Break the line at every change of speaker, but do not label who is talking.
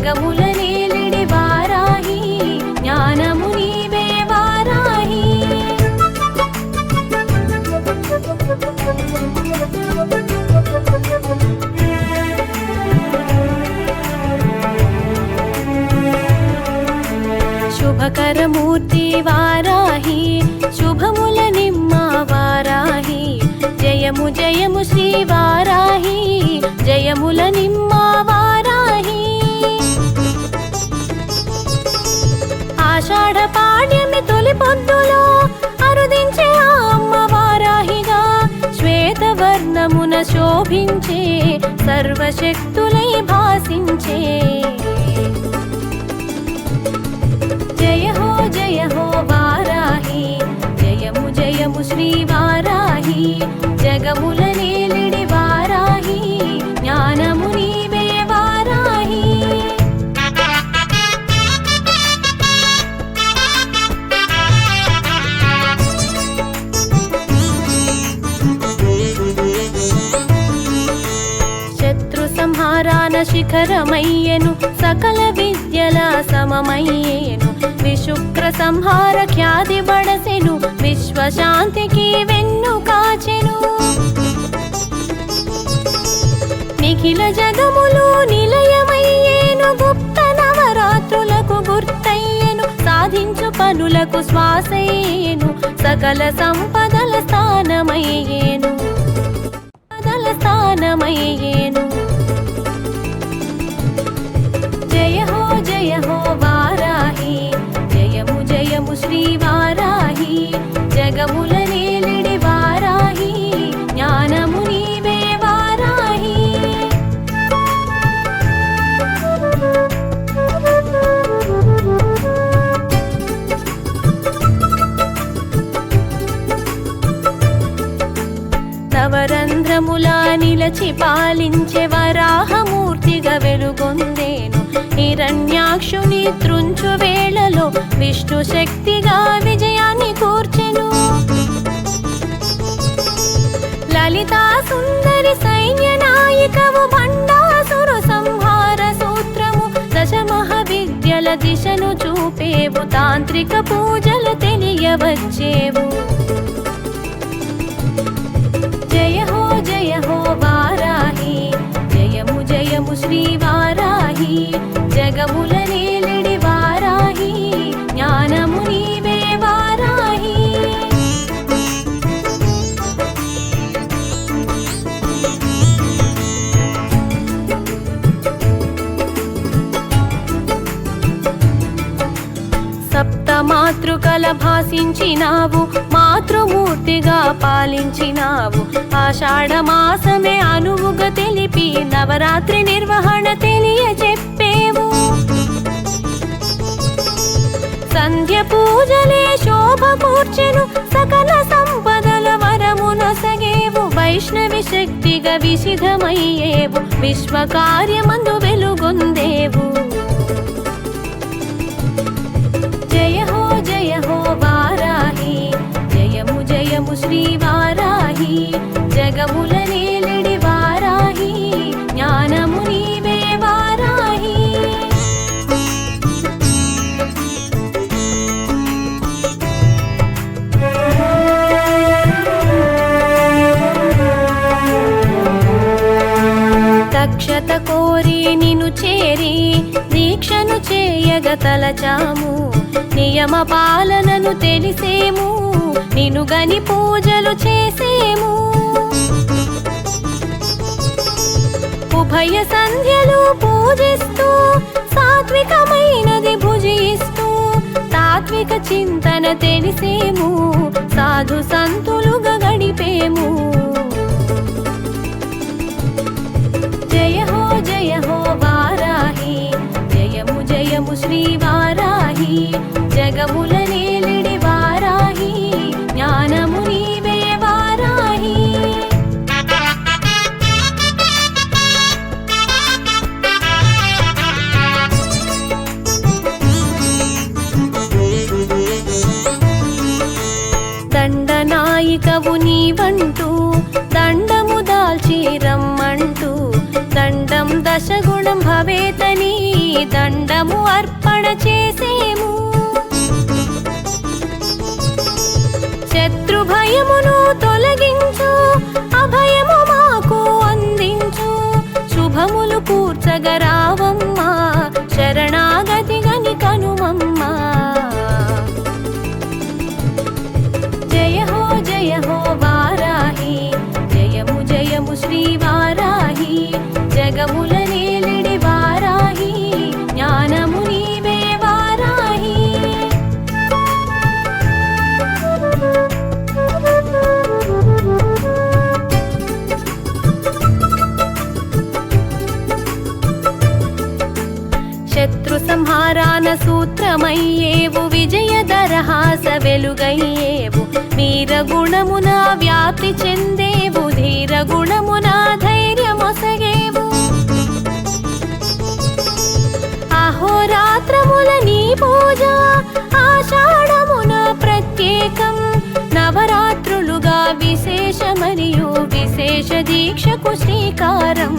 జగముల నేలిడి వారాహి జ్ఞానము నీవే వారాహి. శుభకరమూర్తి వారాహి శుభముల నిమ్మ వారాహి. జయము జయము శ్రీ వారాహి జయముల నిమ్మ వారాహి. ఆషాఢ పాడ్యమి తొలి పొద్దులో అరుదించే ఆ అమ్మ వారాహిగా శ్వేతవర్ణమున శోభించే సర్వశక్తులై భాసించే. జయ హో వారాహి జయము జయము శ్రీ వారాహి జగముల నేలిడి వారాహి జ్ఞానము నీవే వారాహి. శత్రు సంహారాన శిఖరమయ్యెను సకల విద్యల సమమయ్యేను. విశుక్ర సంహార ఖ్యాతి బడసెను విశ్వశాంతికి వెన్ను కాచెను. నిఖిల జగములు నిలయమయ్యేను గుప్త నవరాత్రులకు గుర్తయ్యేను. సాధించు పనులకు శ్వాసయ్యేను సకల సంపదల స్థానమయ్యేను స్థానమయ్యేను. జయ హో వారాహి జయము జయము శ్రీ వారాహి జగముల నేలిడి వారాహి జ్ఞానము నీవే వారాహి. నవరంధ్రములా నిలచి పాలించే వరాహమూర్తిగా వెలుగొందేను. హిరణ్యాక్షుని త్రుంచు వేళలో విష్ణు శక్తిగా విజయాన్ని కూర్చెను. లలితా సుందరి సైన్య నాయికవు భండాసుర సంహార సూత్రము. దశమహ విద్యల దిశను చూపేవు తాంత్రిక పూజలు తెలియవచ్చేవు. జయ హో వారాహి జయము జయము శ్రీ వారాహి జగముల నేలిడి వారాహి జ్ఞానము నీవే వారాహి. సప్త మాతృకల భాసించినావు మాతృమూర్తిగా పాలించినావు. ఆషాఢ మాసమే అనువుగా తెలిపి నవరాత్రి నిర్వహణ తెలియచెప్పేవు. సంధ్య పూజలే శోభ కూర్చెను సకల సంపదల వరమునొసగేవు. వైష్ణవి శక్తిగా విసిధమయ్యేవు విశ్వకార్యమందు వెలుగొందేవు. జయ హో వారాహి జయము జయము శ్రీ వారాహి జగముల నేలిడి వారాహి జ్ఞానము నీవే వారాహి. దక్షత కోరి నిను చేరి దీక్షను చేయగ తలచాము. నియమ పాలనను తెలిసేము నిను గని పూజలు చేసేము. ఉభయ సంధ్యలు పూజిస్తూ సాత్వికమైనది భుజిస్తూ తాత్విక చింతన తెలిసేము సాధు సంతులుగా గడిపేము. జయ హో వారాహి జయము జయము శ్రీ వారాహి జగముల నేలిడి వారాహి జ్ఞానము నీవే వారాహి. దండనాయికవు నీవంటూ దండము దాల్చి రమ్మంటూ దండం దశగుణం భవేతని దండము అర్పణ చేసేము. శత్రు భయమును తొలగించు, అభయము మాకు అందించు. శుభములు కూర్చగరావమ్మా, శరణాగతి గని కనుమమ్మా. జయ హో వారాహి, జయము జయము శ్రీ వారాహి. జగముల నేలిడి వారాహి, జ్ఞానము నీవే వారాహి. శత్రు సంహారాన సూత్రమయ్యేవు, విజయదరహాస వెలుగయ్యేవు. వీర గుణమున వ్యాప్తి చెందేవు, ధీర గుణమున ధైర్యమొసగేవు. అహోరాత్రముల నీ పూజ ఆషాఢమున ప్రత్యేకం. నవరాత్రులుగా విశేష మరియు విశేష దీక్షకు శ్రీకారం.